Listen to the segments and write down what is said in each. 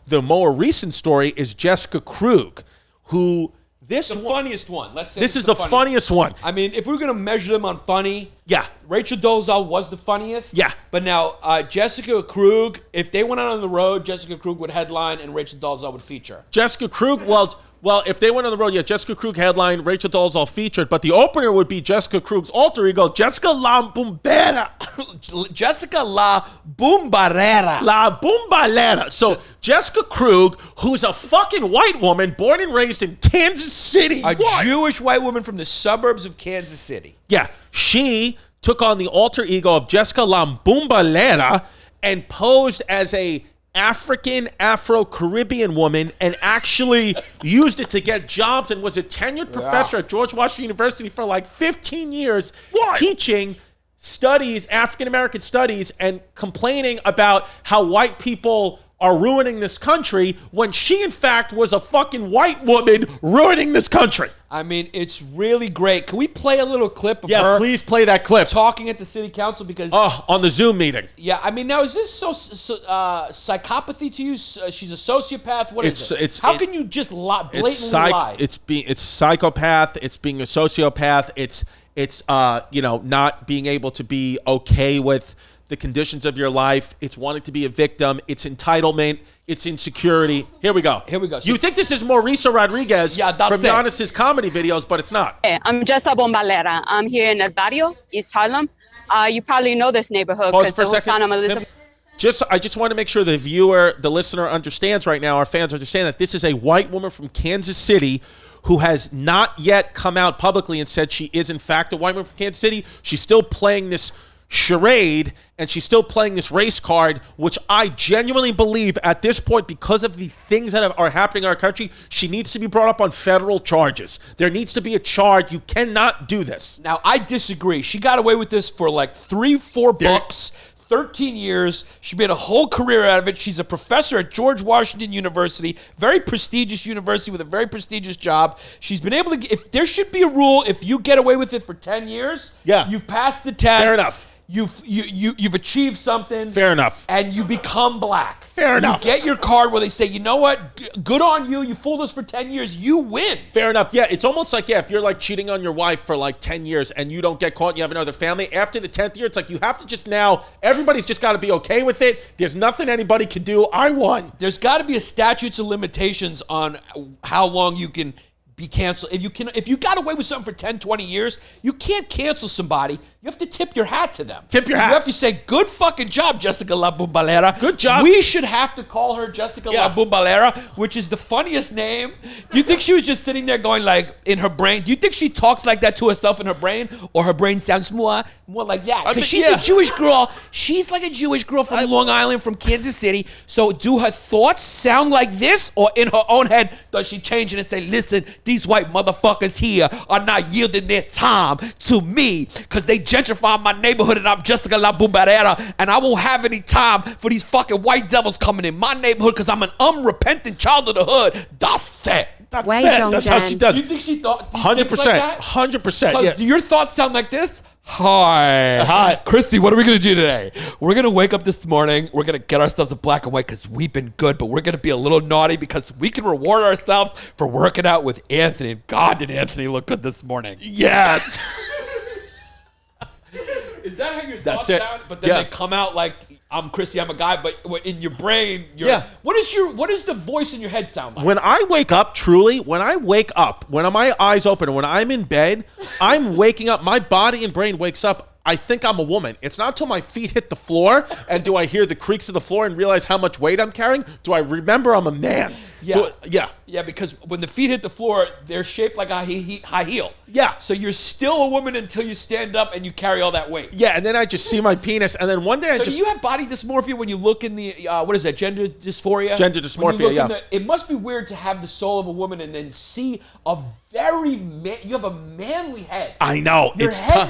The more recent story is Jessica Krug, who funniest one. Let's say this is the funniest one. I mean, if we're gonna measure them on funny, yeah, Rachel Dolezal was the funniest. Yeah, but now Jessica Krug, if they went out on the road, Jessica Krug would headline and Rachel Dolezal would feature. Jessica Krug, well, if they went on the road, yeah, Jessica Krug headline, Rachel Dolezal featured, but the opener would be Jessica Krug's alter ego, Jessica La Bombera. Jessica La Boombarera. La Boombalera. So Jessica Krug, who's a fucking white woman born and raised in Kansas City. A Jewish white woman from the suburbs of Kansas City. Yeah, she took on the alter ego of Jessica La Boombalera and posed as a African, Afro-Caribbean woman and actually used it to get jobs and was a tenured professor at George Washington University for like 15 years teaching studies, African-American studies, and complaining about how white people are ruining this country when she, in fact, was a fucking white woman ruining this country. I mean, it's really great. Can we play a little clip of her? Yeah, please play that clip. Talking at the city council because... on the Zoom meeting. Yeah, I mean, now, is this psychopathy to you? She's a sociopath? What is it? How can you just blatantly lie? It's psychopath. It's being a sociopath. It's not being able to be okay with the conditions of your life. It's wanting to be a victim. It's entitlement. It's insecurity. Here we go. You think this is Mauricio Rodriguez from Giannis's comedy videos, but it's not. Hey, I'm Jessica Boombalera. I'm here in El Barrio, East Harlem. You probably know this neighborhood because the Hosanna Melissa. I just want to make sure the listener understands right now, our fans understand that this is a white woman from Kansas City who has not yet come out publicly and said she is in fact a white woman from Kansas City. She's still playing this charade, and she's still playing this race card, which I genuinely believe at this point, because of the things that are happening in our country, she needs to be brought up on federal charges. There needs to be a charge. You cannot do this. Now, I disagree. She got away with this for like 3-4 books. 13 years. She made a whole career out of it. She's a professor at George Washington University, very prestigious university with a very prestigious job. She's been able to, if there should be a rule, if you get away with it for 10 years, you've passed the test. Fair enough. You've achieved something. Fair enough. And you become black. Fair enough. You get your card where they say, you know what? Good on you. You fooled us for 10 years. You win. Fair enough. Yeah, it's almost like, if you're like cheating on your wife for like 10 years and you don't get caught and you have another family, after the 10th year, it's like you have to just now, everybody's just got to be okay with it. There's nothing anybody can do. I won. There's got to be a statutes of limitations on how long you can be canceled. If you got away with something for 10, 20 years, you can't cancel somebody. You have to tip your hat to them. Tip your hat. You have to say, good fucking job, Jessica La Boombalera. Good job. We should have to call her Jessica La Boombalera, which is the funniest name. Do you think she was just sitting there going like, in her brain, do you think she talks like that to herself in her brain? Or her brain sounds more like that? Because she's a Jewish girl. She's like a Jewish girl from Long Island, from Kansas City. So do her thoughts sound like this? Or in her own head, does she change it and say, listen, these white motherfuckers here are not yielding their time to me because they gentrify my neighborhood and I'm Jessica La Boombalera and I won't have any time for these fucking white devils coming in my neighborhood because I'm an unrepentant child of the hood. That's it. That's how she does. Do you think she thought 100%? 100%. Yeah. Do your thoughts sound like this? Hi, Christy, what are we going to do today? We're going to wake up this morning. We're going to get ourselves a black and white because we've been good, but we're going to be a little naughty because we can reward ourselves for working out with Anthony. And God, did Anthony look good this morning. Yes. Is that how your thoughts sound? But then they come out like, I'm Christy, I'm a guy, but in your brain, what does the voice in your head sound like? When I wake up, truly, when my eyes open and when I'm in bed, I'm waking up, my body and brain wakes up, I think I'm a woman. It's not until my feet hit the floor and do I hear the creaks of the floor and realize how much weight I'm carrying, do I remember I'm a man. Yeah, because when the feet hit the floor, they're shaped like a high heel. Yeah. So you're still a woman until you stand up and you carry all that weight. Yeah, and then I just see my penis, and then one day do you have body dysmorphia when you look in the, what is that, gender dysphoria? Gender dysmorphia, it must be weird to have the soul of a woman and then see you have a manly head. I know.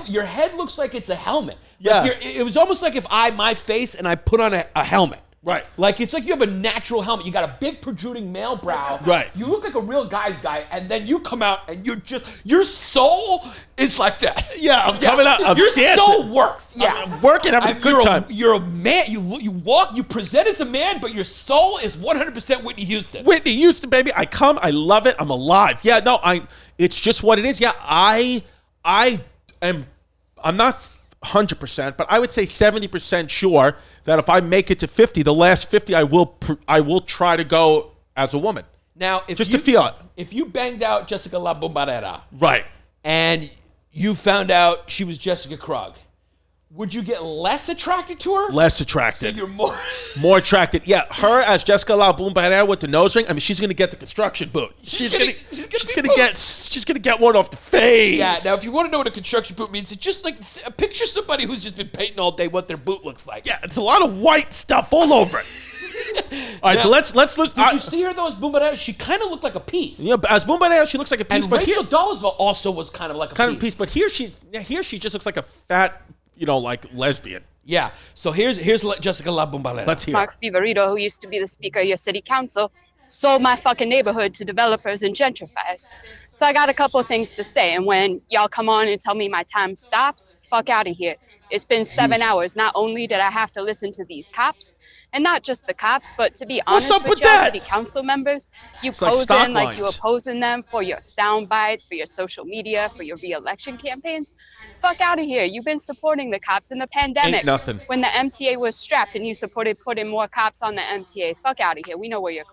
Your head looks like it's a helmet. Yeah. It was almost like if my face and I put on a helmet. Right. Like, it's like you have a natural helmet. You got a big protruding male brow. Right. You look like a real guy's guy, and then you come out and your soul is like this. Yeah, I'm coming out. I'm your dancing. soul works. Yeah. I'm working, having a good time. You're a man. You walk, you present as a man, but your soul is 100% Whitney Houston. Whitney Houston, baby. I come. I love it. I'm alive. Yeah, no, it's just what it is. Yeah, I'm not 100%, but I would say 70% sure that if I make it to 50, the last 50 I will try to go as a woman. Now, to feel it. If you banged out Jessica La Bombadera, right, and you found out she was Jessica Krug, would you get less attracted to her? Less attracted. So you're more more attracted. Yeah, her as Jessica La Bombadera with the nose ring. I mean, she's gonna get the construction boot. She's gonna get one off the face. Yeah. Now, if you want to know what a construction boot means, it's just like picture somebody who's just been painting all day what their boot looks like. Yeah, it's a lot of white stuff all over it. All right, now, so let's. Did you see her though as Bombadera? She kind of looked like a piece. Yeah, as Bombadera, she looks like a piece. And but Rachel Dolezal also was kind of like a piece. But here she just looks like a fat, like lesbian. Yeah. So here's Jessica La Bombadera. Let's hear. Mark Viverito, who used to be the speaker of your city council, sold my fucking neighborhood to developers and gentrifiers. So I got a couple of things to say. And when y'all come on and tell me my time stops, fuck out of here. It's been 7 hours. Not only did I have to listen to these cops, and not just the cops, but to be honest with y'all, city council members, you pose in like you opposing them for your sound bites, for your social media, for your re-election campaigns. Fuck out of here. You've been supporting the cops in the pandemic. Ain't nothing. When the MTA was strapped and you supported putting more cops on the MTA. Fuck out of here. We know where you're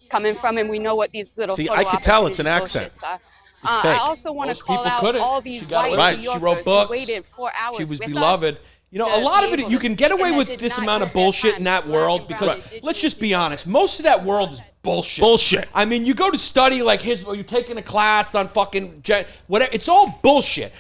coming from, and we know what these little I could tell it's an accent. It's fake. I also want to call out all these white New Yorkers she wrote books. who waited 4 hours. She was with beloved. Us. You know, a lot of it, you can get away with this amount of bullshit in that world because, let's just be honest, most of that world is bullshit. Bullshit. I mean, you go to study like you're taking a class on fucking whatever. It's all bullshit.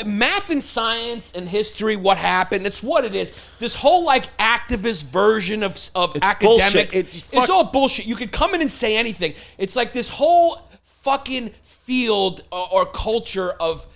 Math and science and history, what happened, it's what it is. This whole like activist version of academics, it's all bullshit. You could come in and say anything. It's like this whole fucking field or culture of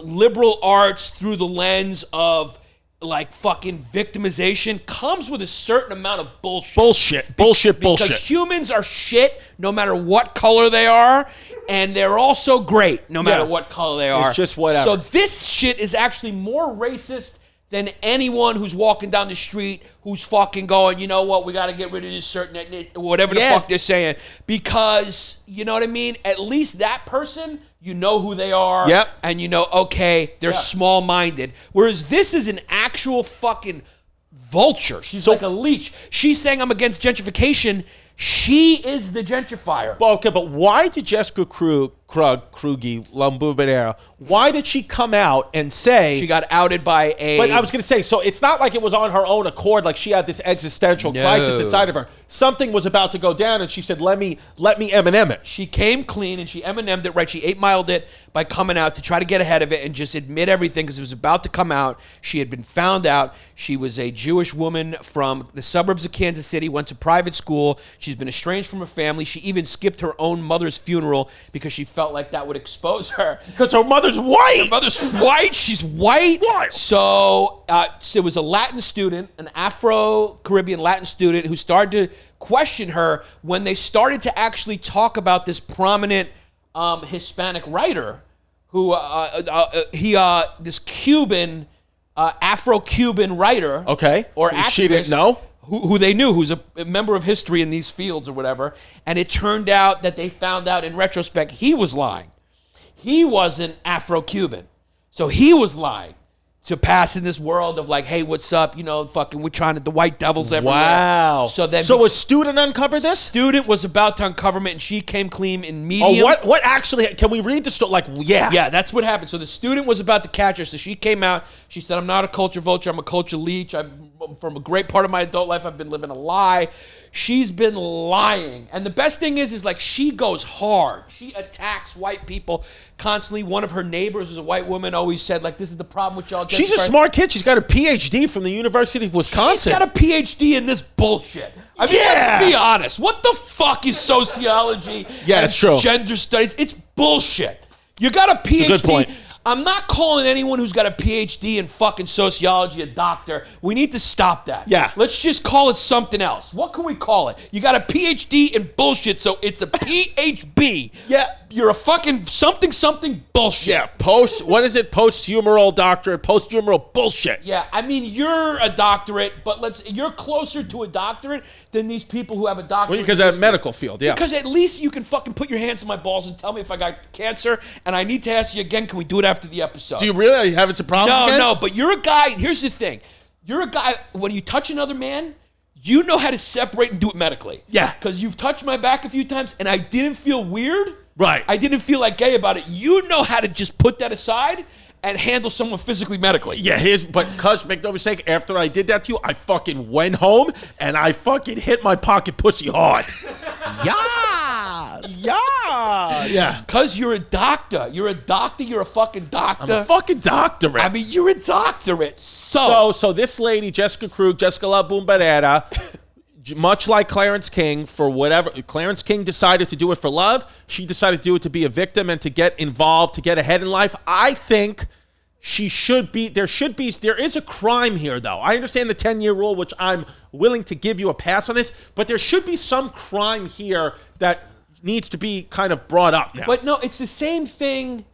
liberal arts through the lens of like fucking victimization comes with a certain amount of bullshit. Bullshit. Because humans are shit no matter what color they are, and they're also great no matter what color they are. It's just whatever. So this shit is actually more racist than anyone who's walking down the street who's fucking going, you know what, we got to get rid of this certain, whatever the fuck they're saying. Because, you know what I mean? At least that person, you know who they are. Yep. And you know, okay, they're small-minded. Whereas this is an actual fucking vulture. She's like a leech. She's saying I'm against gentrification. She is the gentrifier. Well, okay, but why did Jessica Krugi, La Bombadera, why did she come out and say... She got outed by a... But I was going to say, so it's not like it was on her own accord, like she had this existential crisis inside of her. Something was about to go down, and she said, let me Eminem it. She came clean, and she Eminem'd it, right? She 8-miled it by coming out to try to get ahead of it and just admit everything because it was about to come out. She had been found out. She was a Jewish woman from the suburbs of Kansas City, went to private school. She's been estranged from her family. She even skipped her own mother's funeral because she felt like that would expose her. Because her mother's white. Her mother's white. She's white. Why? So it was a Latin student, an Afro-Caribbean Latin student who started to question her when they started to actually talk about this prominent Hispanic writer who this Cuban, Afro-Cuban writer. Okay. Or activist. She didn't know? Who they knew, who's a member of history in these fields or whatever. And it turned out that they found out in retrospect he was lying. He wasn't Afro-Cuban. So he was lying to pass in this world of like, hey, what's up? You know, fucking, we're trying to, the white devils everywhere. Wow. So a student uncovered this? Student was about to uncover it, and she came clean in Medium. Oh, what actually, can we read the story? Like, yeah. Yeah, that's what happened. So the student was about to catch her, so she came out. She said, I'm not a culture vulture, I'm a culture leech. From a great part of my adult life, I've been living a lie. She's been lying. And the best thing is like she goes hard. She attacks white people constantly. One of her neighbors, who's a white woman, always said, like, this is the problem with y'all. She's a smart kid. She's got a PhD from the University of Wisconsin. She's got a PhD in this bullshit. I mean, let's be honest. What the fuck is sociology and it's true. gender studies? It's bullshit. You got a PhD. It's a good point. I'm not calling anyone who's got a PhD in fucking sociology a doctor. We need to stop that. Yeah. Let's just call it something else. What can we call it? You got a PhD in bullshit, so it's a PhB. Yeah. You're a fucking something bullshit. Yeah, post-humoral doctorate, post-humoral bullshit. Yeah, I mean, you're a doctorate, but you're closer to a doctorate than these people who have a doctorate. Because of medical field, yeah. Because at least you can fucking put your hands on my balls and tell me if I got cancer, and I need to ask you again, can we do it after the episode? Do you really? Are you having some problems again? No, but you're a guy, here's the thing. You're a guy, when you touch another man, you know how to separate and do it medically. Yeah. Because you've touched my back a few times, and I didn't feel weird. Right. I didn't feel like gay about it. You know how to just put that aside and handle someone physically medically. Yeah, but cuz, make no mistake, after I did that to you, I fucking went home and I fucking hit my pocket pussy hard. Yeah. Because you're a doctor. You're a doctor. You're a fucking doctor. I'm a fucking doctorate. I mean, you're a doctorate. So So this lady, Jessica Krug, Jessica La Boombarera, much like Clarence King, for whatever, Clarence King decided to do it for love. She decided to do it to be a victim and to get involved, to get ahead in life. I think there is a crime here, though. I understand the 10-year rule, which I'm willing to give you a pass on this, but there should be some crime here that needs to be kind of brought up now. But no, it's the same thing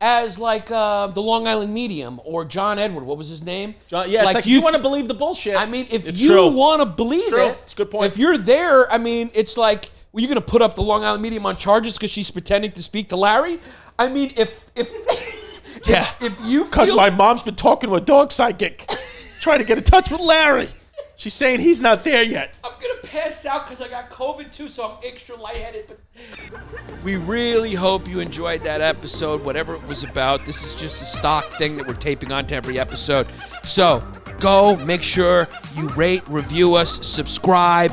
as like the Long Island Medium or John Edward. What was his name? Yeah, it's like you want to believe the bullshit. I mean, if it's you want to believe true. it, It's a good point. If you're there, I mean, it's like, well, you're going to put up the Long Island Medium on charges because she's pretending to speak to Larry? I mean, if you because my mom's been talking to a dog psychic, trying to get in touch with Larry. She's saying he's not there yet. I'm going to pass out because I got COVID too, so I'm extra lightheaded. But we really hope you enjoyed that episode, whatever it was about. This is just a stock thing that we're taping onto every episode. So go make sure you rate, review us, subscribe,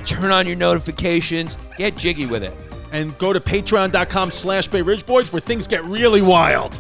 turn on your notifications, get jiggy with it. And go to patreon.com/Bay Ridge Boys where things get really wild.